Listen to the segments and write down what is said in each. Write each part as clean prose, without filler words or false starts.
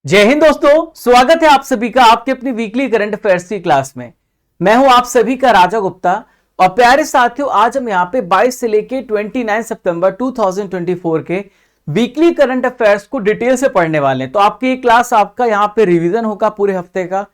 जय हिंद दोस्तों, स्वागत है आप सभी का आपके अपनी वीकली करंट अफेयर्स की क्लास में। मैं हूं आप सभी का राजा गुप्ता और प्यारे साथियों, आज हम यहां पे 22 से लेके 29 सितंबर 2024 के वीकली करंट अफेयर्स को डिटेल से पढ़ने वाले हैं। तो आपकी क्लास आपका यहां पे रिवीजन होगा पूरे हफ्ते का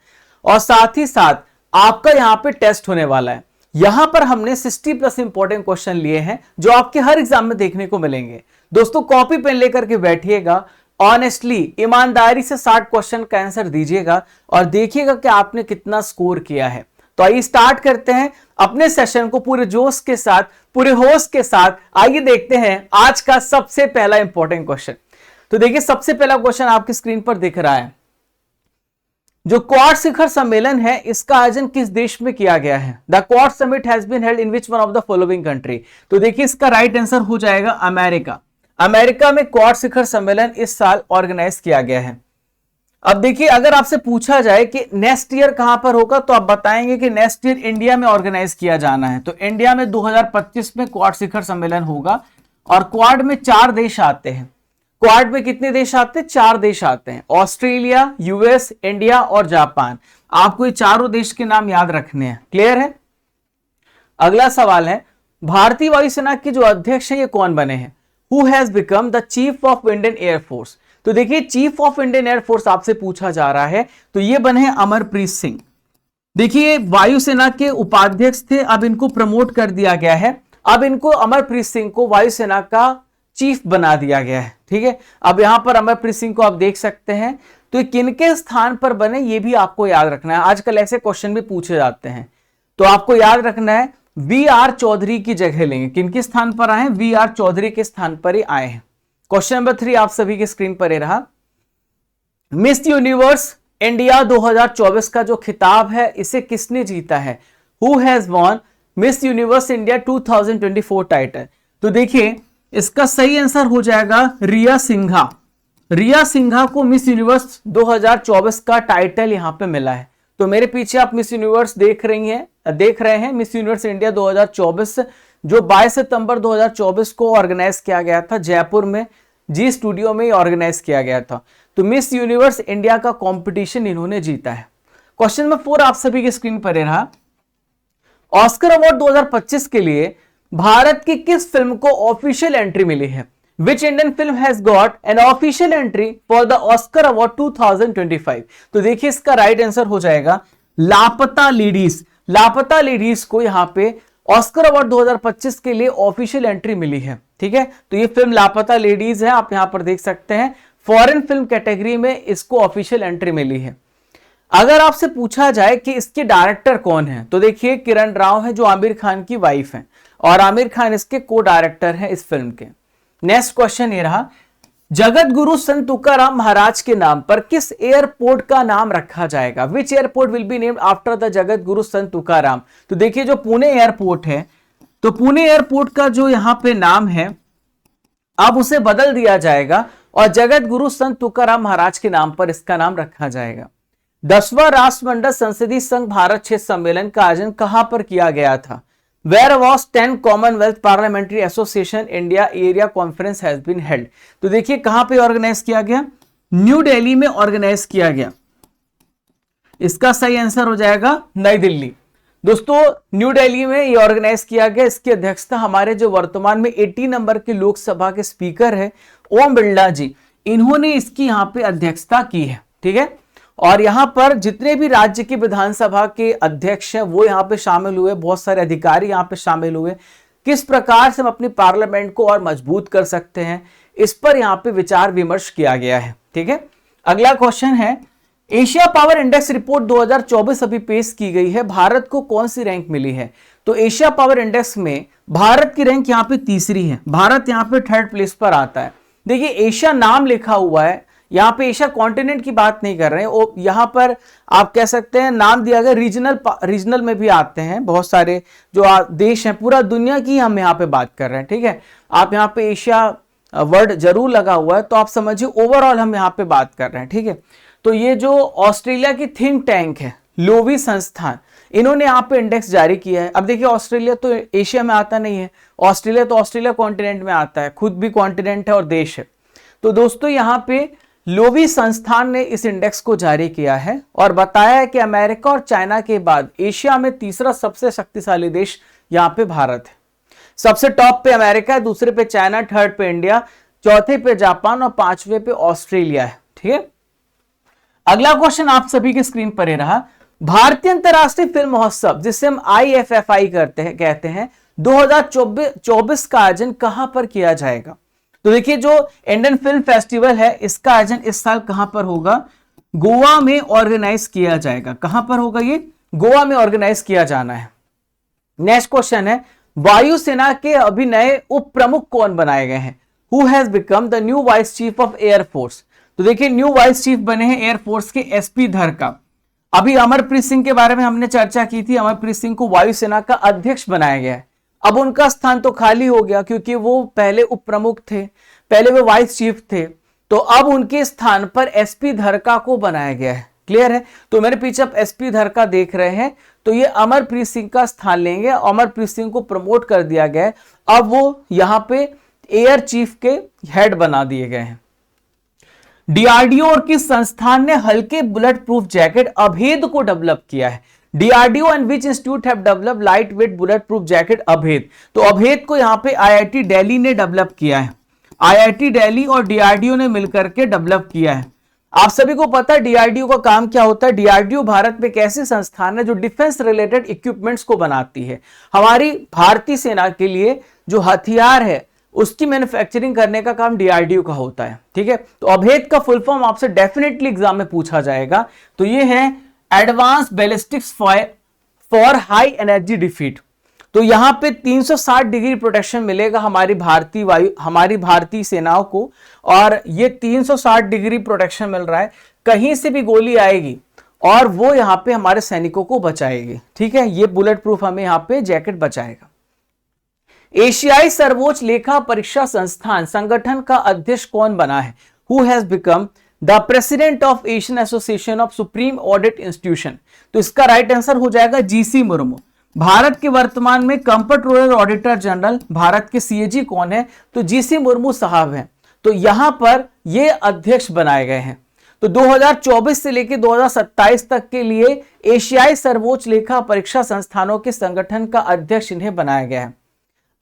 और साथ ही साथ आपका यहां पे टेस्ट होने वाला है। यहां पर हमने 60+ इंपॉर्टेंट क्वेश्चन लिए हैं जो आपके हर एग्जाम में देखने को मिलेंगे। दोस्तों कॉपी पेन लेकर के बैठिएगा, ऑनेस्टली ईमानदारी से 60 क्वेश्चन का आंसर दीजिएगा और देखिएगा कि आपने कितना स्कोर किया है। तो आइए स्टार्ट करते हैं अपने सेशन को पूरे जोश के साथ, पूरे होश के साथ। आइए देखते हैं आज का सबसे पहला इंपॉर्टेंट क्वेश्चन। तो देखिए सबसे पहला क्वेश्चन आपकी स्क्रीन पर दिख रहा है। जो क्वाड शिखर सम्मेलन है इसका आयोजन किस देश में किया गया है? The Quad summit has been held in which one of the following country? तो देखिए इसका राइट आंसर हो जाएगा अमेरिका। अमेरिका में क्वाड शिखर सम्मेलन इस साल ऑर्गेनाइज किया गया है। अब देखिए अगर आपसे पूछा जाए कि नेक्स्ट ईयर कहां पर होगा तो आप बताएंगे कि नेक्स्ट ईयर इंडिया में ऑर्गेनाइज किया जाना है। तो इंडिया में 2025 में क्वाड शिखर सम्मेलन होगा और क्वाड में 4 देश आते हैं। क्वाड में कितने देश आते हैं? 4 देश आते हैं, ऑस्ट्रेलिया, यूएस, इंडिया और जापान। आपको ये चारों देश के नाम याद रखने हैं। क्लियर है? अगला सवाल है, भारतीय वायुसेना के जो अध्यक्ष हैं ये कौन बने हैं? Who has become the Chief of Indian Air Force? तो देखिए चीफ ऑफ इंडियन एयरफोर्स आपसे पूछा जा रहा है, तो ये बने हैं अमरप्रीत सिंह। देखिए वायुसेना के उपाध्यक्ष थे, अब इनको प्रमोट कर दिया गया है। अब इनको अमरप्रीत सिंह को वायुसेना का चीफ बना दिया गया है। ठीक है, अब यहां पर अमरप्रीत सिंह को आप देख सकते हैं। तो ये किनके स्थान पर बने ये भी आपको याद रखना है। आजकल ऐसे क्वेश्चन भी पूछे जाते हैं, तो आपको याद रखना है वी.आर. चौधरी की जगह लेंगे। किनके स्थान पर आए हैं? वी.आर. चौधरी के स्थान पर ही आए हैं। क्वेश्चन नंबर 3 आप सभी की स्क्रीन पर ही रहा। मिस यूनिवर्स इंडिया 2024 का जो खिताब है इसे किसने जीता है? Who has von miss universe India 2024 title? तो देखिए इसका सही आंसर हो जाएगा रिया सिंघा। रिया सिंघा को मिस यूनिवर्स 2024 का टाइटल यहां पे मिला है। तो मेरे पीछे आप मिस यूनिवर्स देख रहे हैं मिस यूनिवर्स इंडिया 2024 जो 22 सितंबर 2024 को ऑर्गेनाइज किया गया था जयपुर में, जी स्टूडियो में ऑर्गेनाइज किया गया था। तो मिस यूनिवर्स इंडिया का कंपटीशन इन्होंने जीता है। क्वेश्चन नंबर 4 आप सभी की स्क्रीन पर रहा। ऑस्कर अवार्ड 2025 के लिए भारत की किस फिल्म को ऑफिशियल एंट्री मिली है? Which Indian film has got an official entry for the Oscar Award 2025? तो देखिए इसका राइट आंसर हो जाएगा लापता लेडीज। लापता लेडीज को यहां पे ऑस्कर अवार्ड 2025 के लिए ऑफिशियल एंट्री मिली है। ठीक है, तो ये फिल्म लापता लेडीज है, आप यहां पर देख सकते हैं। फॉरेन फिल्म कैटेगरी में इसको ऑफिशियल एंट्री मिली है। अगर आपसे पूछा जाए कि इसके डायरेक्टर कौन है, तो देखिए किरण राव है जो आमिर खान की वाइफ है और आमिर खान इसके को डायरेक्टर है इस फिल्म के। नेक्स्ट क्वेश्चन ये रहा, जगत गुरु संत तुकाराम महाराज के नाम पर किस एयरपोर्ट का नाम रखा जाएगा? Which airport will be named after the जगत गुरु संत तुकाराम? तो देखिए जो पुणे एयरपोर्ट है, तो पुणे एयरपोर्ट का जो यहां पे नाम है अब उसे बदल दिया जाएगा और जगत गुरु संत तुकाराम महाराज के नाम पर इसका नाम रखा जाएगा। 10वां राष्ट्रमंडल संसदीय संघ भारत क्षेत्र सम्मेलन का आयोजन कहां पर किया गया था? Where was 10 Commonwealth Parliamentary Association India Area Conference has been held? तो देखिए कहां पे ऑर्गेनाइज किया गया? न्यू दिल्ली में ऑर्गेनाइज किया गया। इसका सही आंसर हो जाएगा नई दिल्ली। दोस्तों न्यू दिल्ली में ये ऑर्गेनाइज किया गया। इसकी अध्यक्षता हमारे जो वर्तमान में 80 नंबर के लोकसभा के स्पीकर है ओम बिरला जी, इन्होंने इसकी यहां पे अध्यक्षता की है। ठीक है, और यहां पर जितने भी राज्य की विधानसभा के अध्यक्ष हैं वो यहां पे शामिल हुए, बहुत सारे अधिकारी यहां पे शामिल हुए। किस प्रकार से हम अपनी पार्लियामेंट को और मजबूत कर सकते हैं इस पर यहां पे विचार विमर्श किया गया है। ठीक है, अगला क्वेश्चन है, एशिया पावर इंडेक्स रिपोर्ट 2024 अभी पेश की गई है, भारत को कौन सी रैंक मिली है? तो एशिया पावर इंडेक्स में भारत की रैंक यहां पे तीसरी है, भारत यहां पे 3rd प्लेस पर आता है। देखिए एशिया नाम लिखा हुआ है, यहां पे एशिया कॉन्टिनेंट की बात नहीं कर रहे हैं, यहां पर आप कह सकते हैं नाम दिया गया रीजनल में भी आते हैं बहुत सारे जो देश हैं, पूरा दुनिया की हम यहां पे बात कर रहे हैं। ठीक है, आप यहां पे एशिया वर्ड जरूर लगा हुआ है तो आप समझिए ओवरऑल हम यहां पे बात कर रहे हैं। ठीक है, तो ये जो ऑस्ट्रेलिया की थिंक टैंक है लोवी संस्थान, इन्होंने यहाँ पे इंडेक्स जारी किया है। अब देखिए ऑस्ट्रेलिया तो एशिया में आता नहीं है, ऑस्ट्रेलिया तो ऑस्ट्रेलिया कॉन्टिनेंट में आता है, खुद भी कॉन्टिनेंट है और देश है। तो दोस्तों यहाँ पे लोवी संस्थान ने इस इंडेक्स को जारी किया है और बताया है कि अमेरिका और चाइना के बाद एशिया में तीसरा सबसे शक्तिशाली देश यहां पे भारत है। सबसे टॉप पे अमेरिका है, दूसरे पे चाइना, थर्ड पे इंडिया, चौथे पे जापान और पांचवे पे ऑस्ट्रेलिया है। ठीक है, अगला क्वेश्चन आप सभी के स्क्रीन पर ही रहा। भारतीय अंतरराष्ट्रीय फिल्म महोत्सव, जिसे हम IFFI कहते हैं 2024 का आयोजन कहां पर किया जाएगा? तो देखिए, जो इंडियन फिल्म फेस्टिवल है इसका आयोजन इस साल कहां पर होगा? गोवा में ऑर्गेनाइज किया जाएगा। कहां पर होगा? ये गोवा में ऑर्गेनाइज किया जाना है। नेक्स्ट क्वेश्चन है, वायुसेना के अभी नए उप प्रमुख कौन बनाए गए हैं? Who has become the new vice chief of air force? तो देखिए, न्यू वाइस चीफ बने हैं एयर फोर्स के SP धरका। अभी अमरप्रीत सिंह के बारे में हमने चर्चा की थी, अमरप्रीत सिंह को वायुसेना का अध्यक्ष बनाया गया है। अब उनका स्थान तो खाली हो गया क्योंकि वो पहले उप प्रमुख थे, पहले वो वाइस चीफ थे, तो अब उनके स्थान पर SP धरका को बनाया गया है। क्लियर है? तो मेरे पीछे आप SP धरका देख रहे हैं, तो ये अमरप्रीत सिंह का स्थान लेंगे। अमरप्रीत सिंह को प्रमोट कर दिया गया है, अब वो यहां पे एयर चीफ के हेड बना दिए गए हैं। DRDO और किस संस्थान ने हल्के बुलेट प्रूफ जैकेट अभेद को डेवलप किया है? DRDO and which institute have developed light weight bullet proof jacket अभेद? तो अभेद को यहां पे IIT दिल्ली ने डेवलप किया है। IIT दिल्ली और DRDO ने मिलकर के डेवलप किया है। आप सभी को पता है DRDO का काम क्या होता है। DRDO भारत में एक ऐसी संस्थान है जो डिफेंस रिलेटेड इक्विपमेंट्स को बनाती है। हमारी भारतीय सेना के लिए जो हथियार है उसकी मैन्युफैक्चरिंग करने का काम DRDO का होता है। ठीक है, तो अभेद का फुल फॉर्म आपसे डेफिनेटली एग्जाम में पूछा जाएगा। तो ये है advance ballistics for high energy defeat. तो यहां पे 360 डिग्री प्रोटेक्शन मिलेगा हमारी भारतीय सेनाओं को, और ये 360 डिग्री प्रोटेक्शन मिल रहा है। कहीं से भी गोली आएगी और वो यहां पे हमारे सैनिकों को बचाएगी। ठीक है, ये बुलेट प्रूफ हमें यहां पे जैकेट बचाएगा। एशियाई सर्वोच्च लेखा परीक्षा संस्थान संगठन का अध्यक्ष कौन बना है? Who has become the president of Asian association of supreme audit institution? तो इसका राइट आंसर हो जाएगा GC मुर्मू। भारत के वर्तमान में कंप्ट्रोलर ऑडिटर जनरल भारत के CAG कौन है? तो GC मुर्मू साहब हैं। तो यहां पर ये अध्यक्ष बनाए गए हैं। तो 2024 से लेकर 2027 तक के लिए एशियाई सर्वोच्च लेखा परीक्षा संस्थानों के संगठन का अध्यक्ष इन्हें बनाया गया है।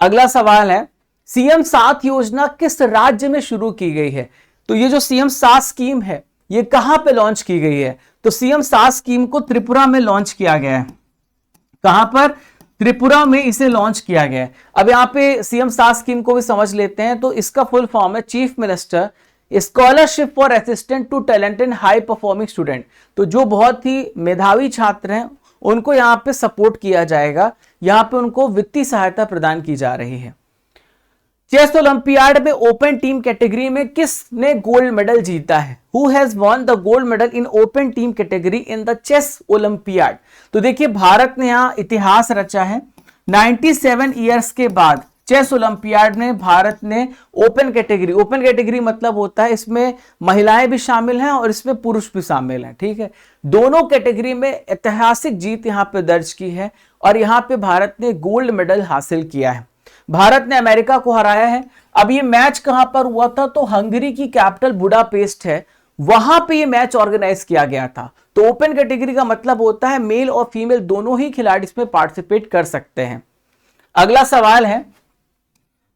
अगला सवाल है, CM 7 योजना किस राज्य में शुरू की गई है? तो ये जो CM 7 स्कीम है ये कहां पे लॉन्च की गई है? तो CM 7 स्कीम को त्रिपुरा में लॉन्च किया गया है। कहां पर? त्रिपुरा में इसे लॉन्च किया गया है। अब यहां पे CM 7 स्कीम को भी समझ लेते हैं। तो इसका फुल फॉर्म है chief minister scholarship for assistant to talent and high performing student. तो जो बहुत ही मेधावी छात्र हैं उनको यहां पे सपोर्ट किया जाएगा, यहां पे उनको वित्तीय सहायता प्रदान की जा रही है। चेस ओलंपियाड में ओपन टीम कैटेगरी में किसने गोल्ड मेडल जीता है? Who has won the gold medal in open team category in the chess Olympiad? तो देखिए, भारत ने यहां इतिहास रचा है। 97 ईयर्स के बाद चेस ओलंपियाड में भारत ने ओपन कैटेगरी मतलब होता है इसमें महिलाएं भी शामिल हैं और इसमें पुरुष भी शामिल हैं। ठीक है, दोनों कैटेगरी में ऐतिहासिक जीत यहां पे दर्ज की है और यहां पे भारत ने गोल्ड मेडल हासिल किया है। भारत ने अमेरिका को हराया है। अब ये मैच कहां पर हुआ था? तो हंगरी की कैपिटल बुडापेस्ट है, वहां पे ये मैच ऑर्गेनाइज किया गया था। तो ओपन कैटेगरी का मतलब होता है मेल और फीमेल दोनों ही खिलाड़ी इसमें पार्टिसिपेट कर सकते हैं। अगला सवाल है,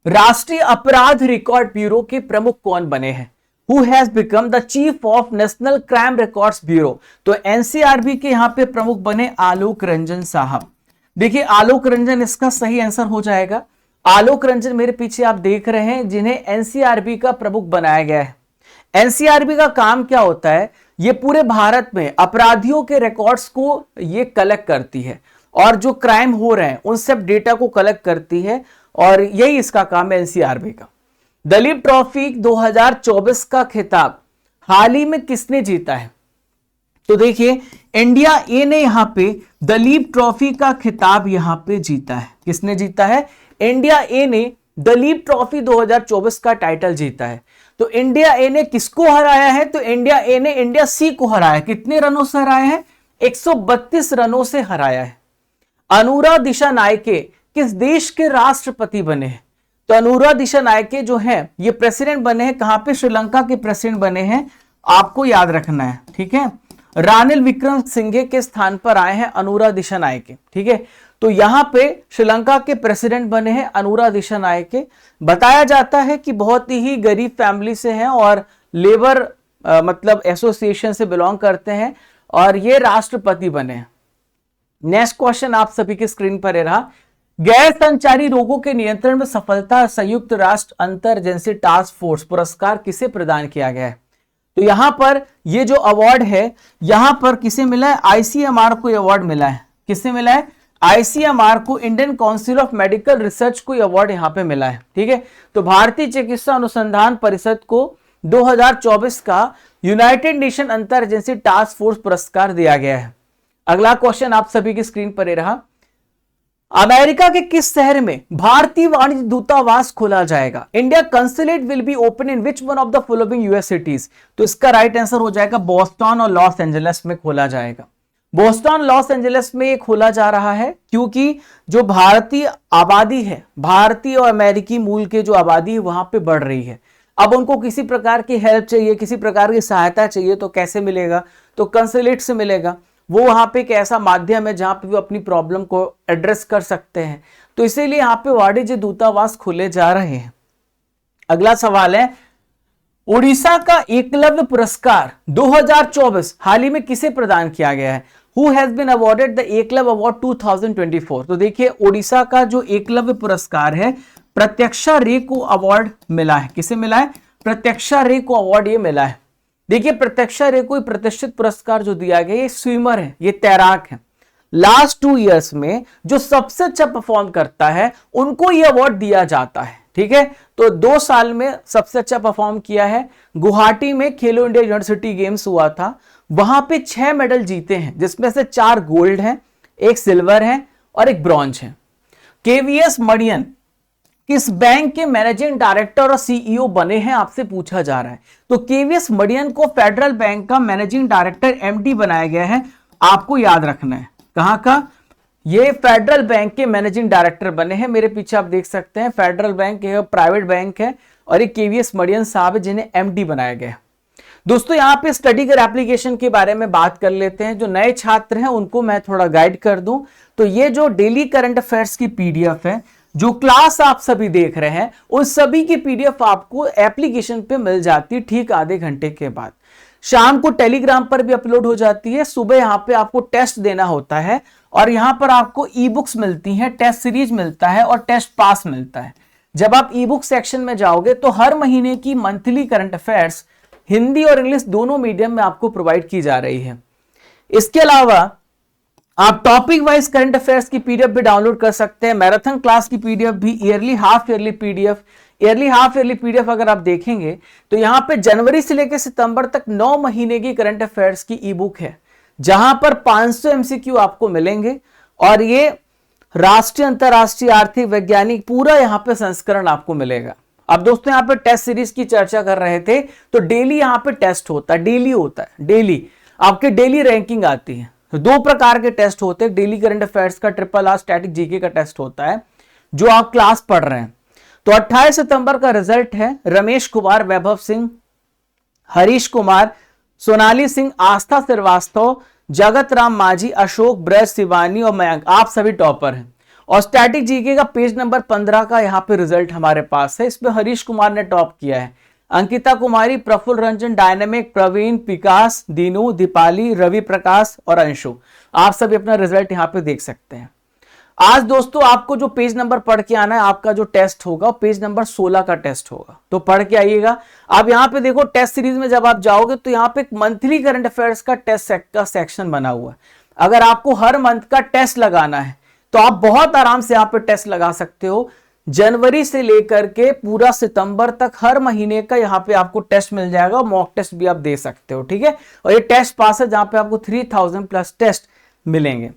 राष्ट्रीय अपराध रिकॉर्ड ब्यूरो के प्रमुख कौन बने हैं? Who has become the chief of national crime records bureau? तो NCRB के यहां पे प्रमुख बने आलोक रंजन साहब। देखिए, आलोक रंजन इसका सही आंसर हो जाएगा। आलोक रंजन मेरे पीछे आप देख रहे हैं जिन्हें NCRB का प्रमुख बनाया गया है। NCRB का काम क्या होता है? ये पूरे भारत में अपराधियों के रिकॉर्ड्स को ये कलेक्ट करती है और जो क्राइम हो रहे हैं उन सब डेटा को कलेक्ट करती है और यही इसका काम है NCRB का। दलीप ट्रॉफी 2024 का खिताब हाल ही में किसने जीता है? तो देखिए, इंडिया ए ने यहां पे दलीप ट्रॉफी का खिताब यहां पे जीता है। किसने जीता है? इंडिया ए ने दलीप ट्रॉफी 2024 का टाइटल जीता है। तो इंडिया ए ने किसको हराया है? तो इंडिया ए ने इंडिया सी को हराया। कितने रनों से हराया है? 132 रनों से हराया है। अनुरा दिशानायके किस देश के राष्ट्रपति बने हैं? तो अनुरा दिशानायके जो है ये प्रेसिडेंट बने हैं। कहां पे? श्रीलंका के प्रेसिडेंट बने हैं। आपको याद रखना है, ठीक है। रानिल विक्रम सिंघे के स्थान पर आए हैं अनुरा दिशानायके, ठीक है। तो यहां पे श्रीलंका के प्रेसिडेंट बने हैं अनुरा दिशानायके। बताया जाता है कि बहुत ही गरीब फैमिली से हैं और लेबर मतलब एसोसिएशन से बिलोंग करते हैं और ये राष्ट्रपति बने हैं। नेक्स्ट क्वेश्चन आप सभी की स्क्रीन पर रहा, गैर संचारी रोगों के नियंत्रण में सफलता संयुक्त राष्ट्र अंतर एजेंसी टास्क फोर्स पुरस्कार किसे प्रदान किया गया है? तो यहां पर ये जो अवार्ड है यहां पर किसे मिला है? आईसीएमआर को अवार्ड मिला है। किसे मिला है? आईसीएमआर को, Indian council of medical research को अवार्ड यहां पे मिला है, ठीक है। तो भारतीय चिकित्सा अनुसंधान परिषद को 2024 का यूनाइटेड नेशन अंतर एजेंसी टास्क फोर्स पुरस्कार दिया गया है। अगला क्वेश्चन आप सभी की स्क्रीन पर रहा, अमेरिका के किस शहर में भारतीय वाणिज्य दूतावास खोला जाएगा? India consulate will be open in which one of the following US cities? तो इसका राइट आंसर हो जाएगा बोस्टन और लॉस एंजलिस में खोला जाएगा। बोस्टन लॉस एंजलिस में ये खोला जा रहा है क्योंकि जो भारतीय आबादी है, भारतीय और अमेरिकी मूल के जो आबादी है वहां पे बढ़ रही है। अब उनको किसी प्रकार की हेल्प चाहिए, किसी प्रकार की सहायता चाहिए, तो कैसे मिलेगा? तो कंसुलेट से मिलेगा। वो वहां पे एक ऐसा माध्यम है जहां पे वो अपनी प्रॉब्लम को एड्रेस कर सकते हैं। तो इसीलिए यहाँ पे वाणिज्य दूतावास खोले जा रहे हैं। अगला सवाल है, उड़ीसा का एकलव्य पुरस्कार 2024 हाल ही में किसे प्रदान किया गया है? Who has been awarded the Eklavya award 2024? तो देखिए उड़ीसा का जो एकलव्य पुरस्कार है प्रत्यक्षा रे को अवार्ड मिला है। किसे मिला है? प्रत्यक्षा रे को अवार्ड ये मिला है। देखिए प्रत्यक्षा रे को प्रतिष्ठित पुरस्कार जो दिया गया, ये स्विमर है, ये तैराक है। लास्ट 2 इयर्स में जो सबसे अच्छा परफॉर्म करता है उनको ये अवार्ड दिया जाता है, ठीक है। तो 2 साल में सबसे अच्छा परफॉर्म किया है। गुवाहाटी में खेलो इंडिया यूनिवर्सिटी गेम्स हुआ था, वहां पे 6 मेडल जीते हैं, जिसमें से 4 गोल्ड हैं, 1 सिल्वर है और 1 ब्रॉन्ज है। केवीएस मणियन किस बैंक के मैनेजिंग डायरेक्टर और सीईओ बने हैं, आपसे पूछा जा रहा है। तो केवीएस मणियन को फेडरल बैंक का मैनेजिंग डायरेक्टर एमडी बनाया गया है। आपको याद रखना है कहां का? ये फेडरल बैंक के मैनेजिंग डायरेक्टर बने हैं। मेरे पीछे आप देख सकते हैं, फेडरल बैंक है, प्राइवेट बैंक है और ये केवीएस मणियन साहब है जिन्हें एमडी बनाया गया है। दोस्तों यहाँ पे स्टडी कर एप्लीकेशन के बारे में बात कर लेते हैं। जो नए छात्र हैं उनको मैं थोड़ा गाइड कर दूं तो ये जो डेली करंट अफेयर्स की पीडीएफ है, जो क्लास आप सभी देख रहे हैं, उस सभी की पीडीएफ आपको एप्लीकेशन पे मिल जाती है ठीक आधे घंटे के बाद। शाम को टेलीग्राम पर भी अपलोड हो जाती है। सुबह यहाँ पे आपको टेस्ट देना होता है और यहाँ पर आपको ई बुक्स मिलती हैं, टेस्ट सीरीज मिलता है और टेस्ट पास मिलता है। जब आप ई बुक सेक्शन में जाओगे तो हर महीने की मंथली करंट अफेयर्स हिंदी और इंग्लिश दोनों मीडियम में आपको प्रोवाइड की जा रही है। इसके अलावा आप टॉपिक वाइज करंट अफेयर्स की पीडीएफ भी डाउनलोड कर सकते हैं, मैराथन क्लास की पीडीएफ भी, yearly half yearly PDF. Yearly half yearly PDF अगर आप देखेंगे तो यहां पे जनवरी से लेकर सितंबर तक 9 महीने की करंट अफेयर्स की ई बुक है, जहां पर 500 एमसीक्यू आपको मिलेंगे और ये राष्ट्रीय अंतरराष्ट्रीय आर्थिक वैज्ञानिक पूरा यहां पे संस्करण आपको मिलेगा। अब दोस्तों यहाँ पे टेस्ट सीरीज की चर्चा कर रहे थे, तो डेली यहाँ पे टेस्ट होता है, डेली होता है, डेली आपके डेली रैंकिंग आती है। तो 2 प्रकार के टेस्ट होते हैं, डेली करंट अफेयर्स का, ट्रिपल आर स्टैटिक जीके का टेस्ट होता है जो आप क्लास पढ़ रहे हैं। तो 28 सितंबर का रिजल्ट है। रमेश कुमार, वैभव सिंह, हरीश कुमार, सोनाली सिंह, आस्था श्रीवास्तव, जगत राम माझी, अशोक, ब्रज, शिवानी और मयंक, आप सभी टॉपर हैं। और स्टैटिक जीके का पेज नंबर 15 का यहाँ पे रिजल्ट हमारे पास है। इसमें हरीश कुमार ने टॉप किया है। अंकिता कुमारी, प्रफुल्ल रंजन, डायनेमिक, प्रवीण, विकास, दीनू, दीपाली, रवि प्रकाश और अंशु, आप सभी अपना रिजल्ट यहाँ पे देख सकते हैं। आज दोस्तों आपको जो पेज नंबर पढ़ के आना है, आपका जो टेस्ट होगा पेज नंबर 16 का टेस्ट होगा, तो पढ़ के आइएगा। अब यहाँ पे देखो टेस्ट सीरीज में जब आप जाओगे तो यहाँ पे एक मंथली करंट अफेयर्स का टेस्ट का सेक्शन बना हुआ है। अगर आपको हर मंथ का टेस्ट लगाना है तो आप बहुत आराम से यहाँ पे टेस्ट लगा सकते हो। जनवरी से लेकर के पूरा सितंबर तक हर महीने का यहाँ पे आपको टेस्ट मिल जाएगा, मॉक टेस्ट भी आप दे सकते हो, ठीक है। और ये टेस्ट पास है जहां पे आपको 3000 प्लस टेस्ट मिलेंगे।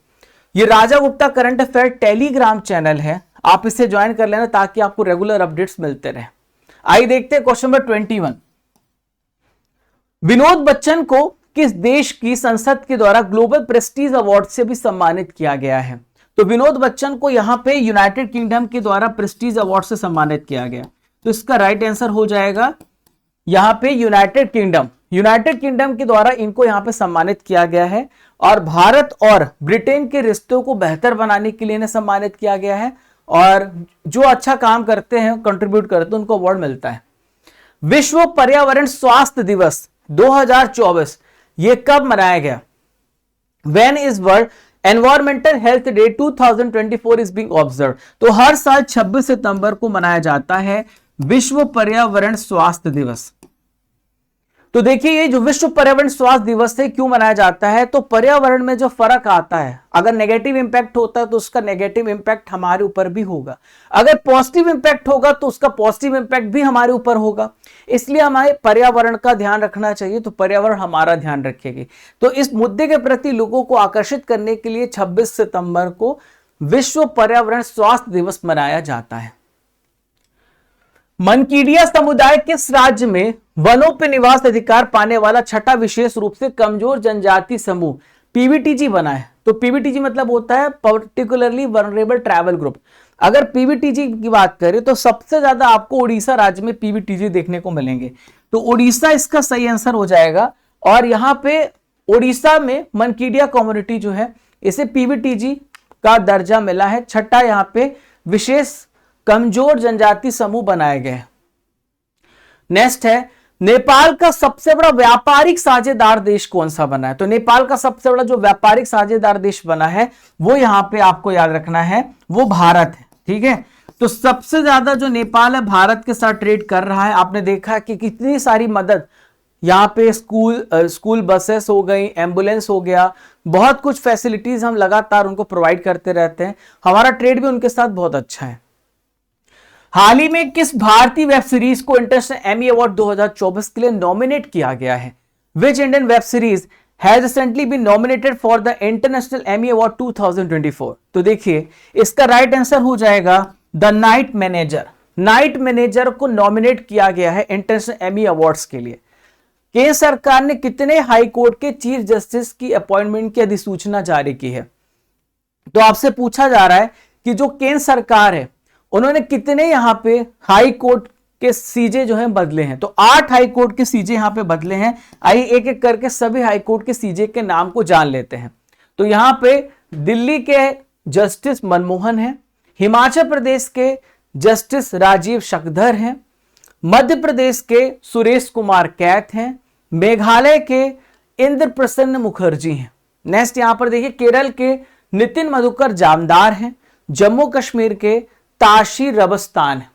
ये Raja Gupta current affair Telegram channel है, आप इसे ज्वाइन कर लेना ताकि आपको रेगुलर अपडेट्स मिलते रहे। आइए देखते हैं क्वेश्चन नंबर 21। विनोद बच्चन को किस देश की संसद के द्वारा ग्लोबल प्रेस्टीज अवार्ड से भी सम्मानित किया गया है? तो विनोद बच्चन को यहां पे यूनाइटेड किंगडम के द्वारा प्रेस्टीज अवार्ड से सम्मानित किया गया। तो इसका राइट आंसर हो जाएगा यहां पे यूनाइटेड किंगडम। यूनाइटेड किंगडम के द्वारा इनको यहाँ पे सम्मानित किया गया है और भारत और ब्रिटेन के रिश्तों को बेहतर बनाने के लिए इन्हें सम्मानित किया गया है और जो अच्छा काम करते हैं, कंट्रीब्यूट करते हैं, उनको अवार्ड मिलता है। विश्व पर्यावरण स्वास्थ्य दिवस 2024 ये कब मनाया गया? When is World Environmental Health Day 2024 is being observed? तो हर साल 26 सितंबर को मनाया जाता है विश्व पर्यावरण स्वास्थ्य दिवस। तो देखिए ये जो विश्व पर्यावरण स्वास्थ्य दिवस है क्यों मनाया जाता है? तो पर्यावरण में जो फर्क आता है, अगर नेगेटिव इंपैक्ट होता है तो उसका नेगेटिव इंपैक्ट हमारे ऊपर भी होगा, अगर पॉजिटिव इंपैक्ट होगा तो उसका पॉजिटिव इंपैक्ट भी हमारे ऊपर होगा। इसलिए हमें पर्यावरण का ध्यान रखना चाहिए, तो पर्यावरण हमारा ध्यान रखेगी। तो इस मुद्दे के प्रति लोगों को आकर्षित करने के लिए 26 सितंबर को विश्व पर्यावरण स्वास्थ्य दिवस मनाया जाता है। मनकीडिया समुदाय किस राज्य में वनों पर निवास अधिकार पाने वाला छठा विशेष रूप से कमजोर जनजाति समूह पीवीटीजी बना है? तो पीवीटीजी मतलब होता है पर्टिकुलरली वनरेबल ट्राइबल ग्रुप। अगर पीवीटीजी की बात करें तो सबसे ज्यादा आपको उड़ीसा राज्य में पीवीटीजी देखने को मिलेंगे, तो उड़ीसा इसका सही आंसर हो जाएगा। और यहां पे उड़ीसा में मनकीडिया कम्युनिटी जो है इसे पीवीटीजी का दर्जा मिला है, छठा यहां पे विशेष कमजोर जनजाति समूह बनाए गए। नेक्स्ट है नेपाल का सबसे बड़ा व्यापारिक साझेदार देश कौन सा बना है? तो नेपाल का सबसे बड़ा जो व्यापारिक साझेदार देश बना है वो यहां पे आपको याद रखना है, वो भारत है। ठीक है, तो सबसे ज्यादा जो नेपाल है भारत के साथ ट्रेड कर रहा है। आपने देखा कि कितनी सारी मदद यहाँ पे स्कूल बसेस हो गई, एम्बुलेंस हो गया, बहुत कुछ फैसिलिटीज हम लगातार उनको प्रोवाइड करते रहते हैं। हमारा ट्रेड भी उनके साथ बहुत अच्छा है। हाल ही में किस भारतीय वेब सीरीज को इंटरनेशनल एमी अवार्ड 2024 के लिए नॉमिनेट किया गया है? Which Indian web series has recently been nominated for the International Emmy Award 2024? तो देखिए इसका राइट आंसर हो जाएगा The Night Manager. Night Manager को नॉमिनेट किया गया है इंटरनेशनल एमी अवार्ड्स के लिए। केंद्र सरकार ने कितने हाई कोर्ट के चीफ जस्टिस की अपॉइंटमेंट की अधिसूचना जारी की है? तो आपसे पूछा जा रहा है कि जो केंद्र सरकार है उन्होंने कितने यहां पे हाई कोर्ट के सीजे जो हैं बदले हैं? तो 8 हाई कोर्ट के सीजे यहां पे बदले हैं। आइए एक एक करके सभी हाई कोर्ट के सीजे के नाम को जान लेते हैं। तो यहां पे दिल्ली के जस्टिस मनमोहन हैं, हिमाचल प्रदेश के जस्टिस राजीव शक्धर हैं, मध्य प्रदेश के सुरेश कुमार कैथ हैं, मेघालय के इंद्र प्रसन्न मुखर्जी हैं। नेक्स्ट यहां पर देखिए केरल के नितिन मधुकर जामदार हैं, जम्मू कश्मीर के ताशी रबस्तान है।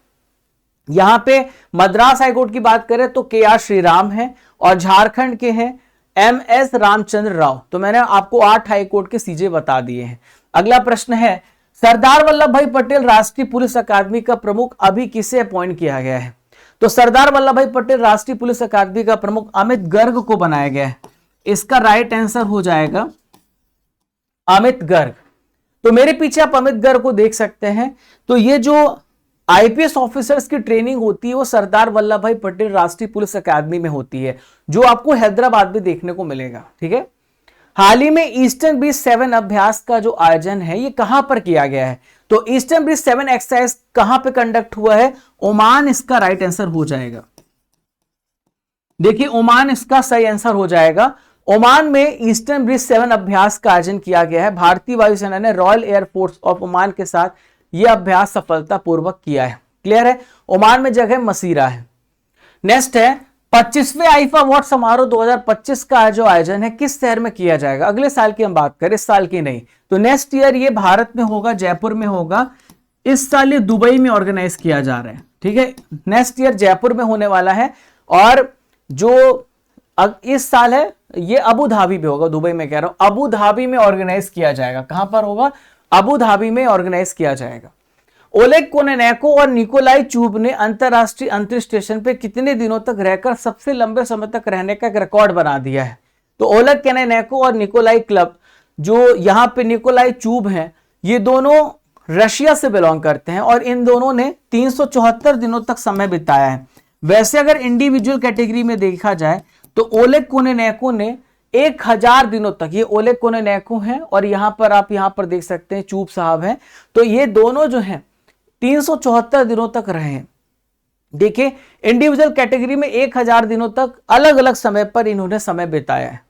यहां पे मद्रास हाईकोर्ट की बात करें तो के.आर. श्रीराम है और झारखंड के हैं एम.एस. रामचंद्र राव। तो मैंने आपको 8 हाईकोर्ट के सीजे बता दिए हैं। अगला प्रश्न है सरदार वल्लभ भाई पटेल राष्ट्रीय पुलिस अकादमी का प्रमुख अभी किसे अपॉइंट किया गया है? तो सरदार वल्लभ भाई पटेल राष्ट्रीय पुलिस अकादमी का प्रमुख अमित गर्ग को बनाया गया है। इसका राइट आंसर हो जाएगा अमित गर्ग। तो मेरे पीछे आप अमित गर्ग को देख सकते हैं। तो ये जो आईपीएस ऑफिसर्स की ट्रेनिंग होती है वो सरदार वल्लभ भाई पटेल राष्ट्रीय पुलिस अकादमी में होती है, जो आपको हैदराबाद में देखने को मिलेगा। ठीक है, हाल ही में ईस्टर्न ब्रिज 7 अभ्यास का जो आयोजन है ये कहां पर किया गया है? तो ईस्टर्न ब्रिज 7 एक्सरसाइज कहां पे कंडक्ट हुआ है? ओमान इसका राइट आंसर हो जाएगा। देखिए ओमान इसका सही आंसर हो जाएगा। ओमान में ईस्टर्न ब्रिज 7 अभ्यास का आयोजन किया गया है। भारतीय वायुसेना ने रॉयल एयरफोर्स ऑफ ओमान के साथ यह अभ्यास सफलतापूर्वक किया है। क्लियर है, ओमान में जगह मसीरा है। नेक्स्ट है 25वें आईफा अवार्ड समारोह 2025 का जो आयोजन है किस शहर में किया जाएगा? अगले साल की हम बात करें, इस साल की नहीं। तो नेक्स्ट ईयर ये भारत में होगा, जयपुर में होगा। इस साल ये दुबई में ऑर्गेनाइज किया जा रहा है। ठीक है, नेक्स्ट ईयर जयपुर में होने वाला है और जो इस साल है ये अबू धाबी में होगा, दुबई में कह रहा हूं, अबू धाबी में ऑर्गेनाइज किया जाएगा। कहां पर होगा? अबू धाबी में ऑर्गेनाइज किया जाएगा। ओलेग कोनेनेको और निकोलाई चूब ने अंतरराष्ट्रीय अंतरिक्ष स्टेशन पे कितने दिनों तक रहकर सबसे लंबे समय तक रहने का एक रिकॉर्ड बना दिया है? तो ओलेग कोनेनेको और निकोलाई क्लब, जो यहाँ पे निकोलाई चूब हैं, ये दोनों रशिया से बिलोंग करते हैं और इन दोनों ने 374 दिनों तक समय बिताया है। वैसे अगर इंडिविजुअल कैटेगरी में देखा जाए तो ओलेग कोनेनेको ने 1000 दिनों तक, ये ओलेग कोनेनेको हैं और यहां पर आप यहां पर देख सकते हैं चूब साहब हैं, तो ये दोनों जो हैं 374 दिनों तक रहे हैं। देखिए इंडिविजुअल कैटेगरी में 1000 दिनों तक अलग अलग समय पर इन्होंने समय बिताया है।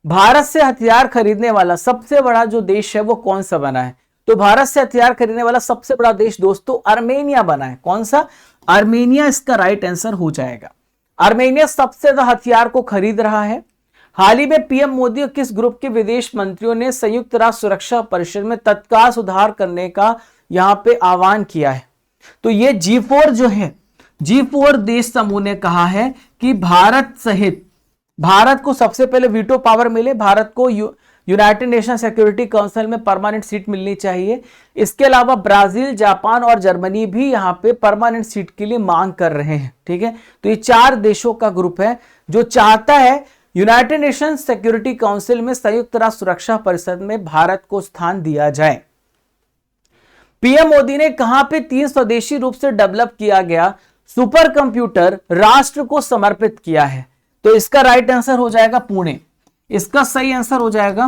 भारत से हथियार खरीदने वाला सबसे बड़ा जो देश है वो कौन सा बना है? तो भारत से हथियार खरीदने वाला सबसे बड़ा देश दोस्तों आर्मेनिया बना है। कौन सा? आर्मेनिया इसका राइट आंसर हो जाएगा। आर्मेनिया सबसे ज्यादा हथियार को खरीद रहा है। हाल ही में पीएम मोदी और किस ग्रुप के विदेश मंत्रियों ने संयुक्त राष्ट्र सुरक्षा परिषद में तत्काल सुधार करने का यहां पे आह्वान किया है? तो ये G4 जो है, G4 देश समूह ने कहा है कि भारत सहित, भारत को सबसे पहले वीटो पावर मिले, भारत को यूनाइटेड नेशन सिक्योरिटी काउंसिल में परमानेंट सीट मिलनी चाहिए। इसके अलावा ब्राजील, जापान और जर्मनी भी यहां पे परमानेंट सीट के लिए मांग कर रहे हैं। ठीक है, तो ये 4 देशों का ग्रुप है जो चाहता है यूनाइटेड नेशन सिक्योरिटी काउंसिल में संयुक्त राष्ट्र सुरक्षा परिषद में भारत को स्थान दिया जाए। पीएम मोदी ने कहां पे 3 स्वदेशी रूप से डेवलप किया गया सुपर कंप्यूटर राष्ट्र को समर्पित किया है? तो इसका राइट आंसर हो जाएगा पुणे। इसका सही आंसर हो जाएगा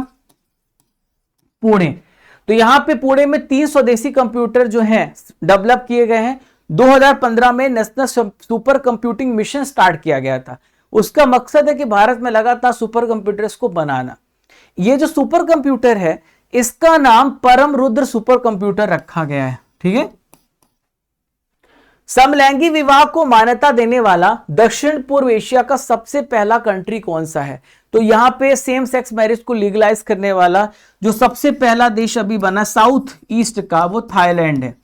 पुणे। तो यहां पे पुणे में 3 स्वदेशी कंप्यूटर जो हैं डेवलप किए गए हैं। 2015 में national super computing mission start किया गया था। उसका मकसद है कि भारत में लगातार सुपर कंप्यूटर्स को बनाना। ये जो सुपर कंप्यूटर है इसका नाम परम रुद्र सुपर कंप्यूटर रखा गया है। ठीक है, समलैंगिक विवाह को मान्यता देने वाला दक्षिण पूर्व एशिया का सबसे पहला कंट्री कौन सा है? तो यहां पे सेम सेक्स मैरिज को लीगलाइज करने वाला जो सबसे पहला देश अभी बना साउथ ईस्ट का वो थाईलैंड है,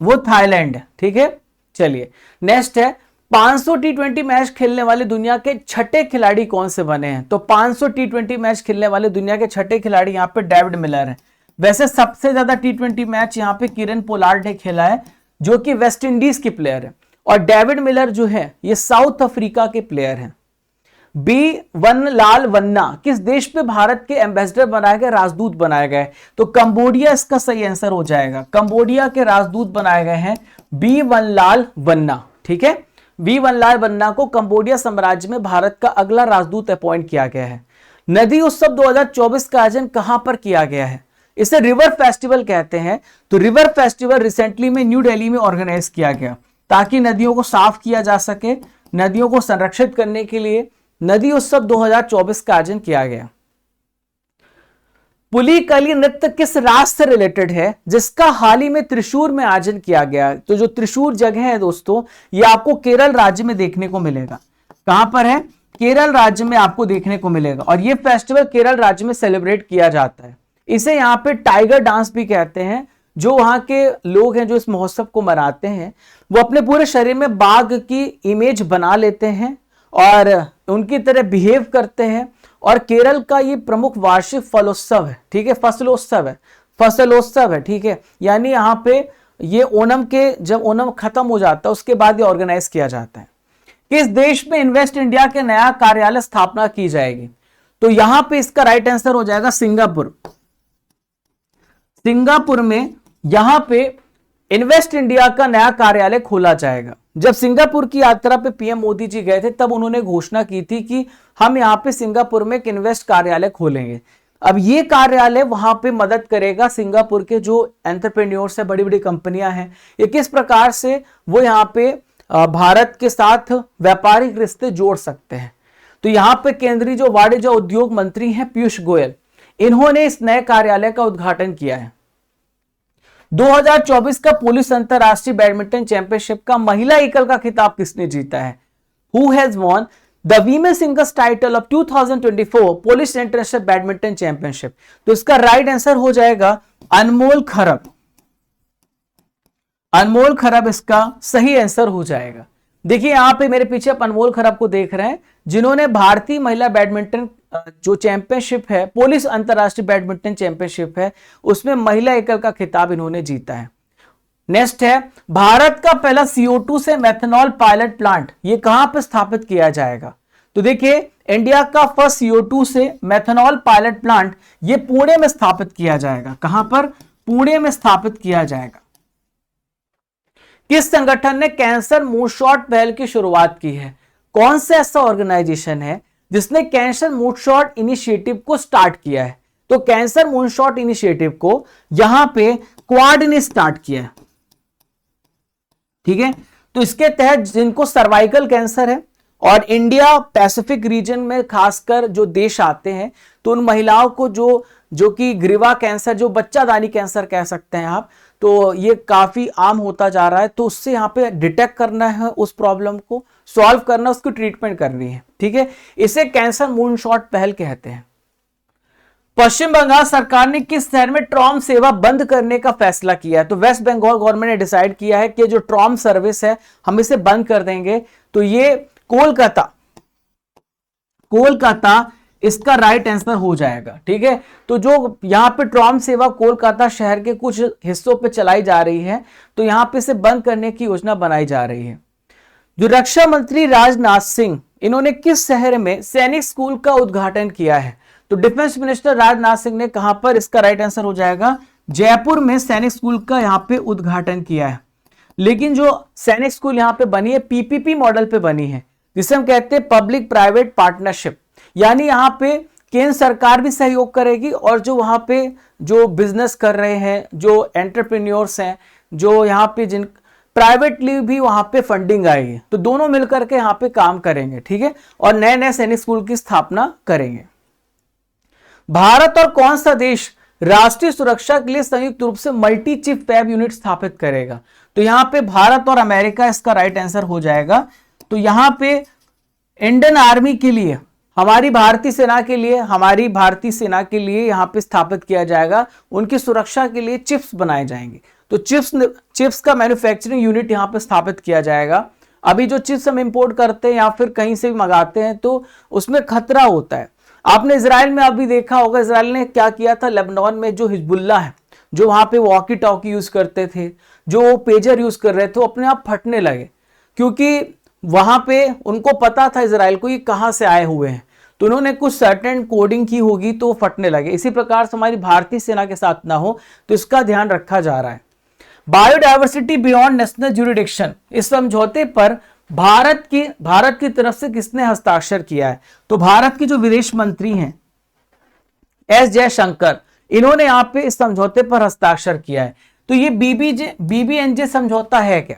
वो थाईलैंड है। ठीक है, चलिए नेक्स्ट है 500 T20 मैच खेलने वाले दुनिया के 6ठे खिलाड़ी कौन से बने हैं? तो 500 T20 मैच खेलने वाले दुनिया के 6ठे खिलाड़ी यहाँ पे डेविड मिलर है। वैसे सबसे ज्यादा T20 मैच यहाँ पे किरण पोलार्ड ने खेला है जो कि वेस्ट इंडीज की प्लेयर है, और डेविड मिलर जो है ये साउथ अफ्रीका के प्लेयर हैं। बी वन लाल वन्ना किस देश पे भारत के एम्बेसडर बनाए गए, राजदूत बनाए गए? तो कंबोडिया इसका सही आंसर हो जाएगा। कंबोडिया के राजदूत बनाए गए हैं बी वन लाल वन्ना। ठीक है, बी वन लाल वन्ना को कंबोडिया साम्राज्य में भारत का अगला राजदूत अपॉइंट किया गया है। नदी उत्सव 2024 का आयोजन कहां पर किया गया है? इसे रिवर फेस्टिवल कहते हैं। तो रिवर फेस्टिवल रिसेंटली में न्यू दिल्ली में ऑर्गेनाइज किया गया ताकि नदियों को साफ किया जा सके, नदियों को संरक्षित करने के लिए नदी उत्सव 2024 का आयोजन किया गया। पुलिकली नृत्य किस राष्ट्र से रिलेटेड है जिसका हाल ही में त्रिशूर में आयोजन किया गया? तो जो त्रिशूर जगह है दोस्तों ये आपको केरल राज्य में देखने को मिलेगा। कहां पर है? केरल राज्य में आपको देखने को मिलेगा, और ये फेस्टिवल केरल राज्य में सेलिब्रेट किया जाता है। इसे यहाँ पे टाइगर डांस भी कहते हैं। जो वहां के लोग हैं जो इस महोत्सव को मनाते हैं वो अपने पूरे शरीर में बाघ की इमेज बना लेते हैं और उनकी तरह बिहेव करते हैं, और केरल का ये प्रमुख वार्षिक फलोत्सव है। ठीक है, फसलोत्सव है, फसलोत्सव है। ठीक है, यानी यहाँ पे ये ओणम के जब ओणम खत्म हो जाता है उसके बाद ये ऑर्गेनाइज किया जाता है। किस देश में इन्वेस्ट इंडिया के नया कार्यालय स्थापना की जाएगी? तो यहां पे इसका राइट आंसर हो जाएगा सिंगापुर। सिंगापुर में यहां पे इन्वेस्ट इंडिया का नया कार्यालय खोला जाएगा। जब सिंगापुर की यात्रा पे पीएम मोदी जी गए थे तब उन्होंने घोषणा की थी कि हम यहां पे सिंगापुर में एक इन्वेस्ट कार्यालय खोलेंगे। अब ये कार्यालय वहां पे मदद करेगा सिंगापुर के जो एंटरप्रेन्योर्स है, बड़ी बड़ी कंपनियां हैं, ये किस प्रकार से वो यहाँ पे भारत के साथ व्यापारिक रिश्ते जोड़ सकते हैं। तो यहाँ पे केंद्रीय जो वाणिज्य उद्योग मंत्री हैं पीयूष गोयल, इन्होंने इस नए कार्यालय का उद्घाटन किया है। 2024 का पुलिस अंतरराष्ट्रीय बैडमिंटन चैंपियनशिप का महिला एकल का खिताब किसने जीता है? Who has won the women's singles title of 2024 police international badminton championship? तो इसका राइट आंसर हो जाएगा अनमोल खरब। अनमोल खरब इसका सही आंसर हो जाएगा। देखिए यहां पे मेरे पीछे आप अनमोल खरब को देख रहे हैं जिन्होंने भारतीय महिला बैडमिंटन जो चैंपियनशिप है, पुलिस अंतरराष्ट्रीय बैडमिंटन चैंपियनशिप है, उसमें महिला एकल का खिताब इन्होंने जीता है। नेक्स्ट है भारत का पहला CO2 से मेथनॉल पायलट प्लांट ये कहां पर स्थापित किया जाएगा? तो देखिए इंडिया का फर्स्ट CO2 से मेथनॉल पायलट प्लांट ये पुणे में स्थापित किया जाएगा। कहां पर? पुणे में स्थापित किया जाएगा। किस संगठन ने कैंसर मूनशॉट पहल की शुरुआत की है? कौन सा ऐसा ऑर्गेनाइजेशन है जिसने कैंसर मूनशॉट इनिशिएटिव को स्टार्ट किया है? तो कैंसर मूनशॉट इनिशिएटिव को यहां पे क्वाड ने स्टार्ट किया है। ठीक है, तो इसके तहत जिनको सर्वाइकल कैंसर है और इंडिया पैसिफिक रीजन में खासकर जो देश आते हैं, तो उन महिलाओं को जो कि ग्रीवा कैंसर, जो बच्चादानी कैंसर कह सकते हैं आप, तो ये काफी आम होता जा रहा है। तो उससे यहाँ पे डिटेक्ट करना है, उस प्रॉब्लम को सॉल्व करना, उसकी ट्रीटमेंट करनी है, ठीक है। इसे कैंसर मूनशॉट पहल कहते हैं। पश्चिम बंगाल सरकार ने किस शहर में ट्रॉम सेवा बंद करने का फैसला किया है? तो वेस्ट बंगाल गवर्नमेंट ने डिसाइड किया है कि जो ट्रॉम सर्विस है हम इसे बंद कर देंगे। तो ये कोलकाता इसका राइट आंसर हो जाएगा, ठीक है। तो जो यहां पे ट्रॉम सेवा कोलकाता शहर के कुछ हिस्सों पे चलाई जा रही है, तो यहां पे इसे बंद करने की योजना बनाई जा रही है। जो रक्षा मंत्री राजनाथ सिंह, इन्होंने किस शहर में सैनिक स्कूल का उद्घाटन किया है? तो डिफेंस मिनिस्टर राजनाथ सिंह ने कहां पर, इसका राइट आंसर हो जाएगा जयपुर में सैनिक स्कूल का यहां पे उद्घाटन किया है। लेकिन जो सैनिक स्कूल यहां पे बनी है पीपीपी मॉडल पे बनी है, जिसे हम कहते हैं पब्लिक प्राइवेट पार्टनरशिप, यानी यहां पे केंद्र सरकार भी सहयोग करेगी और जो वहां पे जो बिजनेस कर रहे हैं, जो एंटरप्रेन्योर्स हैं, जो यहां पे जिन प्राइवेटली भी वहां पे फंडिंग आएगी, तो दोनों मिलकर के यहां पे काम करेंगे, ठीक है, और नए नए सैनिक स्कूल की स्थापना करेंगे। भारत और कौन सा देश राष्ट्रीय सुरक्षा के लिए संयुक्त रूप से मल्टी चिप फैब यूनिट स्थापित करेगा? तो यहां पे भारत और अमेरिका इसका राइट आंसर हो जाएगा। तो यहां पे इंडियन आर्मी के लिए, हमारी भारतीय सेना के लिए यहां पे स्थापित किया जाएगा, उनकी सुरक्षा के लिए चिप्स बनाए जाएंगे। तो चिप्स का मैन्युफैक्चरिंग यूनिट यहां पे स्थापित किया जाएगा। अभी जो चिप्स हम इंपोर्ट करते हैं या फिर कहीं से भी मंगाते हैं, तो उसमें खतरा होता है। आपने इजराइल में अभी देखा होगा, इजराइल ने क्या किया था, लेबनान में जो हिजबुल्ला है, जो वहां पे वॉकी टॉकी यूज करते थे, जो पेजर यूज कर रहे थे, वो अपने आप फटने लगे, क्योंकि वहां पे उनको पता था इजराइल को ये कहां से आए हुए हैं, तो उन्होंने कुछ सर्टेन कोडिंग की होगी तो फटने लगे। इसी प्रकार से हमारी भारतीय सेना के साथ ना हो, तो इसका ध्यान रखा जा रहा है। बायोडायवर्सिटी बियॉन्ड नेशनल ज्यूरिडिक्शन, इस समझौते पर भारत की तरफ से किसने हस्ताक्षर किया है? तो भारत के जो विदेश मंत्री हैं एस जयशंकर, इन्होंने यहां पे इस समझौते पर हस्ताक्षर किया है। तो ये बीबीएनजे समझौता है क्या?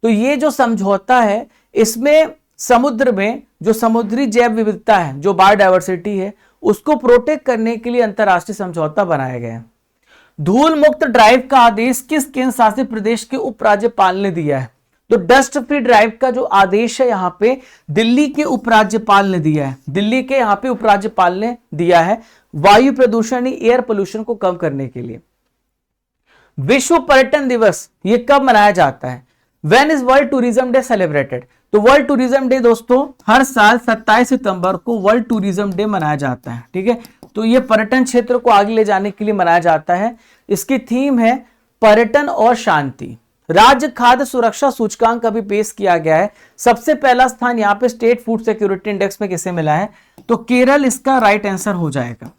तो ये जो समझौता है, इसमें समुद्र में जो समुद्री जैव विविधता है, जो बायोडायवर्सिटी है, उसको प्रोटेक्ट करने के लिए अंतरराष्ट्रीय समझौता बनाया गया है। धूल मुक्त ड्राइव का आदेश किस केंद्र शासित प्रदेश के उपराज्यपाल ने दिया है? तो डस्ट फ्री ड्राइव का जो आदेश है यहाँ पे दिल्ली के उपराज्यपाल ने दिया है। दिल्ली के यहाँ पे उपराज्यपाल ने दिया है, वायु प्रदूषण, एयर पोल्यूशन को कम करने के लिए। विश्व पर्यटन दिवस ये कब मनाया जाता है? When is world tourism day celebrated? तो वर्ल्ड टूरिज्म डे दोस्तों हर साल 27 सितंबर को वर्ल्ड टूरिज्म डे मनाया जाता है, ठीक है। तो ये पर्यटन क्षेत्र को आगे ले जाने के लिए मनाया जाता है। इसकी थीम है पर्यटन और शांति। राज्य खाद्य सुरक्षा सूचकांक अभी पेश किया गया है। सबसे पहला स्थान यहाँ पे स्टेट फूड सिक्योरिटी इंडेक्स में किसे मिला है? तो केरल इसका राइट आंसर हो जाएगा।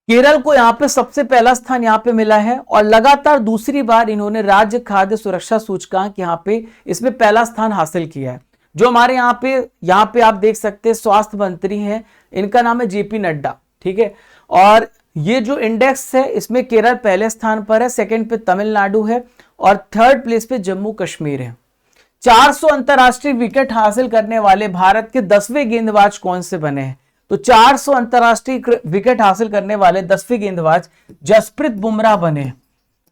केरल को यहाँ पे सबसे पहला स्थान यहाँ पे मिला है और लगातार दूसरी बार इन्होंने राज्य खाद्य सुरक्षा सूचकांक यहाँ पे इसमें पहला स्थान हासिल किया है। जो हमारे यहाँ पे आप देख सकते हैं स्वास्थ्य मंत्री हैं, इनका नाम है जेपी नड्डा, ठीक है। और ये जो इंडेक्स है इसमें केरल पहले स्थान पर है, सेकंड पे तमिलनाडु है और थर्ड प्लेस पे जम्मू कश्मीर है। 400 अंतरराष्ट्रीय विकेट हासिल करने वाले भारत के 10वें गेंदबाज कौन से बने हैं? तो 400 अंतरराष्ट्रीय विकेट हासिल करने वाले 10वें गेंदबाज जसप्रीत बुमराह बने।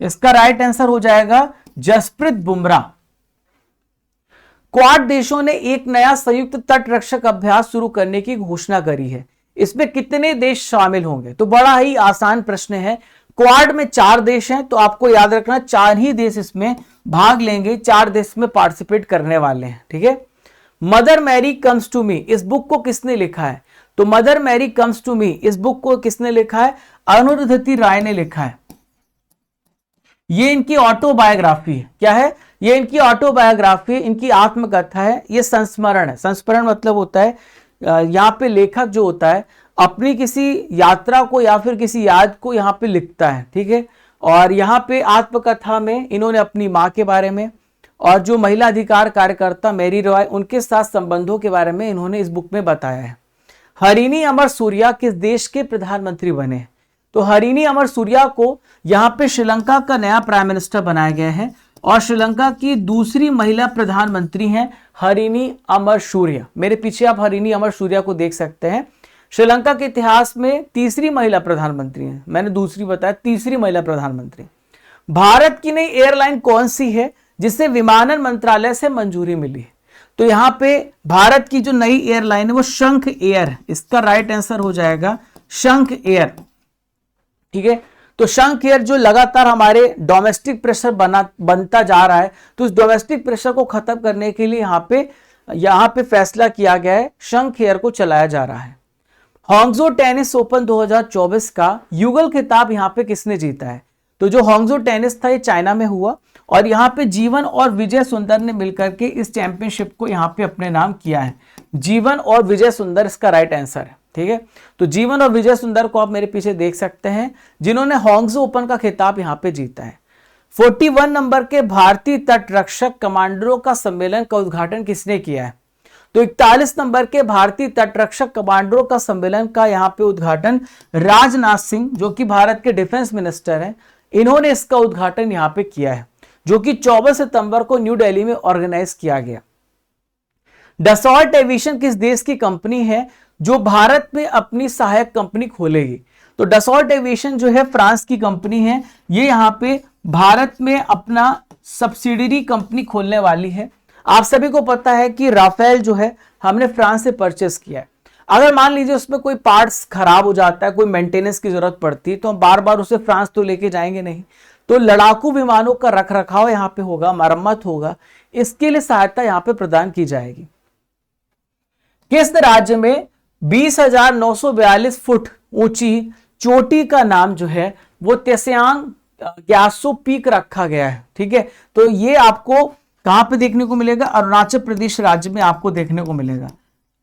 इसका राइट आंसर हो जाएगा जसप्रीत बुमराह। क्वाड देशों ने एक नया संयुक्त तट रक्षक अभ्यास शुरू करने की घोषणा करी है। इसमें कितने देश शामिल होंगे? तो बड़ा ही आसान प्रश्न है। क्वाड में 4 देश हैं, तो आपको याद रखना 4 ही देश इसमें भाग लेंगे, 4 देश में पार्टिसिपेट करने वाले हैं, ठीक है। Mother Mary Comes to Me, इस बुक को किसने लिखा है? तो Mother Mary Comes to Me इस बुक को किसने लिखा है? अरुंधति राय ने लिखा है। ये इनकी ऑटोबायोग्राफी है। क्या है? ये इनकी ऑटोबायोग्राफी, इनकी आत्मकथा है। ये संस्मरण है। संस्मरण मतलब होता है यहाँ पे लेखक जो होता है अपनी किसी यात्रा को या फिर किसी याद को यहाँ पे लिखता है, ठीक है। और यहाँ पे आत्मकथा में इन्होंने अपनी माँ के बारे में और जो महिला अधिकार कार्यकर्ता मैरी रॉय उनके साथ संबंधों के बारे में इन्होंने इस बुक में बताया है। हरिनी अमर सूर्या किस देश के प्रधानमंत्री बने? तो हरिनी अमर सूर्या को यहाँ पे श्रीलंका का नया प्राइम मिनिस्टर बनाया गया है और श्रीलंका की दूसरी महिला प्रधानमंत्री हैं हरिणी अमरसूरिया। मेरे पीछे आप हरिणी अमरसूरिया को देख सकते हैं। श्रीलंका के इतिहास में तीसरी महिला प्रधानमंत्री हैं, मैंने दूसरी बताया, तीसरी महिला प्रधानमंत्री। भारत की नई एयरलाइन कौन सी है जिसे विमानन मंत्रालय से मंजूरी मिली है? तो यहां पे भारत की जो नई एयरलाइन है वो शंख एयर, इसका राइट आंसर हो जाएगा शंख एयर। ठीक है, तो शंख एयर जो लगातार हमारे डोमेस्टिक प्रेशर बनता जा रहा है, तो इस डोमेस्टिक प्रेशर को खत्म करने के लिए यहां पे फैसला किया गया है, शंख एयर को चलाया जा रहा है। हांगझो टेनिस ओपन 2024 का युगल खिताब यहां पे किसने जीता है? तो जो हांगझो टेनिस था ये चाइना में हुआ और यहाँ पे जीवन और विजय सुंदर ने मिलकर के इस चैंपियनशिप को यहाँ पे अपने नाम किया है। जीवन और विजय सुंदर इसका राइट आंसर है। ठीक है, तो जीवन और विजय सुंदर को आप मेरे पीछे देख सकते हैं, जिन्होंने हांगझो ओपन का खिताब यहाँ पे जीता है। 41 नंबर के भारतीय तटरक्षक कमांडरों का सम्मेलन का उद्घाटन किसने किया है? तो 41 नंबर के भारतीय तटरक्षक कमांडरों का सम्मेलन का यहाँ पे उद्घाटन राजनाथ सिंह, जो कि भारत के डिफेंस मिनिस्टर हैं, इन्होंने इसका उद्घाटन यहाँ पे किया है, जो कि 24 सितंबर को न्यू दिल्ली में ऑर्गेनाइज किया गया। डसॉल्ट एविएशन किस देश की कंपनी है जो भारत में अपनी सहायक कंपनी खोलेगी? तो डसॉल्ट एविएशन जो है फ्रांस की कंपनी है, ये यहाँ पे भारत में अपना सब्सिडियरी कंपनी खोलने वाली है। आप सभी को पता है कि राफेल जो है हमने फ्रांस से परचेस किया है। अगर मान लीजिए उसमें कोई पार्ट्स खराब हो जाता है, कोई मेंटेनेंस की जरूरत पड़ती है, तो हम बार बार उसे फ्रांस तो लेके जाएंगे नहीं, तो लड़ाकू विमानों का रखरखाव यहाँ पे होगा, मरम्मत होगा, इसके लिए सहायता यहाँ पे प्रदान की जाएगी। किस राज्य में 20,942 फुट ऊंची चोटी का नाम जो है वो त्सेयांग ग्यासो पीक रखा गया है? ठीक है, तो ये आपको कहां पे देखने को मिलेगा? अरुणाचल प्रदेश राज्य में आपको देखने को मिलेगा।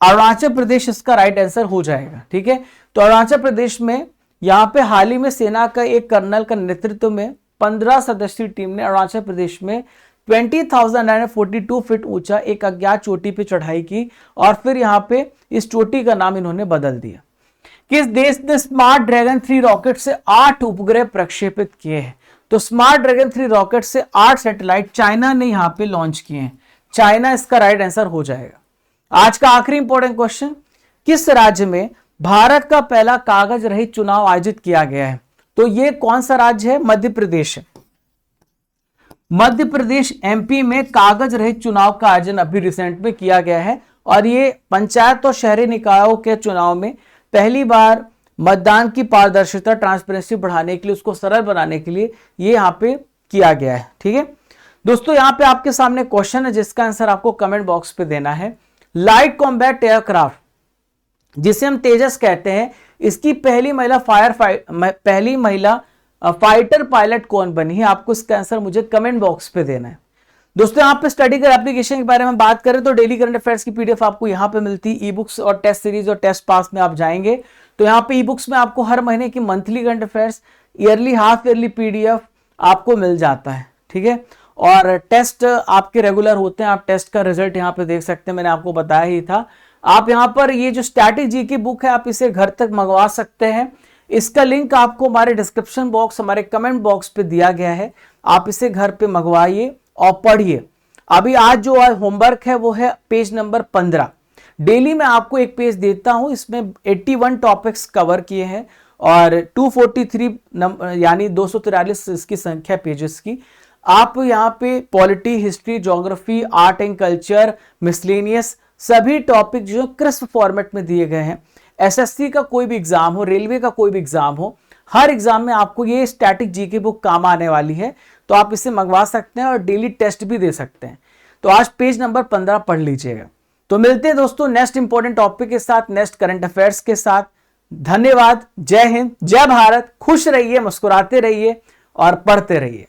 अरुणाचल प्रदेश इसका राइट आंसर हो जाएगा। ठीक है, तो अरुणाचल प्रदेश में यहाँ पे हाल ही में सेना का एक कर्नल का नेतृत्व में 15 सदस्यीय टीम ने अरुणाचल प्रदेश में 20,942 फीट ऊंचा एक अज्ञात चोटी पे चढ़ाई की और फिर यहाँ पे इस चोटी का नाम इन्होंने बदल दिया। किस देश ने स्मार्ट ड्रैगन 3 रॉकेट से 8 उपग्रह प्रक्षेपित किए हैं? तो स्मार्ट ड्रैगन 3 रॉकेट से 8 सैटेलाइट चाइना ने यहाँ पे लॉन्च किए हैं। चाइना इसका राइट आंसर हो जाएगा। आज का आखिरी इंपॉर्टेंट क्वेश्चन, किस राज्य में भारत का पहला कागज रहित चुनाव आयोजित किया गया है? तो ये कौन सा राज्य है? मध्य प्रदेश है। मध्य प्रदेश एमपी में कागज रहित चुनाव का आयोजन अभी रिसेंट में किया गया है और ये पंचायत और शहरी निकायों के चुनाव में पहली बार मतदान की पारदर्शिता, ट्रांसपेरेंसी बढ़ाने के लिए, उसको सरल बनाने के लिए ये यहाँ पे किया गया है। ठीक है दोस्तों, यहाँ पे आपके सामने क्वेश्चन है जिसका आंसर आपको कमेंट बॉक्स पे देना है। लाइट कॉम्बैट एयरक्राफ्ट जिसे हम तेजस कहते हैं, इसकी पहली महिला फाइटर पायलट कौन बनी है? आपको इसका आंसर मुझे कमेंट बॉक्स पे देना है। दोस्तों यहाँ पे स्टडी कर एप्लीकेशन के बारे में बात करें तो डेली करंट अफेयर्स की पीडीएफ आपको यहाँ पे मिलती है। ई बुक्स और टेस्ट सीरीज और टेस्ट पास में आप जाएंगे तो यहाँ पे ई बुक्स में आपको हर महीने की monthly current affairs, yearly, half yearly PDF आपको मिल जाता है। ठीक है, और टेस्ट आपके रेगुलर होते हैं। आप टेस्ट का रिजल्ट यहाँ पे देख सकते हैं, मैंने आपको बताया ही था। आप यहाँ पर ये जो स्टैटिक जी की बुक है आप इसे घर तक मंगवा सकते हैं। इसका लिंक आपको हमारे डिस्क्रिप्शन बॉक्स, हमारे कमेंट बॉक्स पे दिया गया है। आप इसे घर पे मंगवाइए और पढ़िए। अभी आज जो होमवर्क है वो है पेज नंबर 15। डेली मैं आपको एक पेज देता हूं, इसमें 81 टॉपिक्स कवर किए हैं और 243 यानी 243 इसकी संख्या पेजेस की। आप यहाँ पे polity, history, geography, art and culture, miscellaneous सभी टॉपिक जो क्रिस्प फॉर्मेट में दिए गए हैं। एसएससी का कोई भी एग्जाम हो, रेलवे का कोई भी एग्जाम हो, हर एग्जाम में आपको ये स्टैटिक जीके बुक काम आने वाली है, तो आप इसे मंगवा सकते हैं और डेली टेस्ट भी दे सकते हैं। तो आज पेज नंबर 15 पढ़ लीजिएगा। तो मिलते हैं दोस्तों नेक्स्ट इंपॉर्टेंट टॉपिक के साथ, नेक्स्ट करंट अफेयर्स के साथ। धन्यवाद। जय हिंद, जय भारत। खुश रहिए, मुस्कुराते रहिए और पढ़ते रहिए।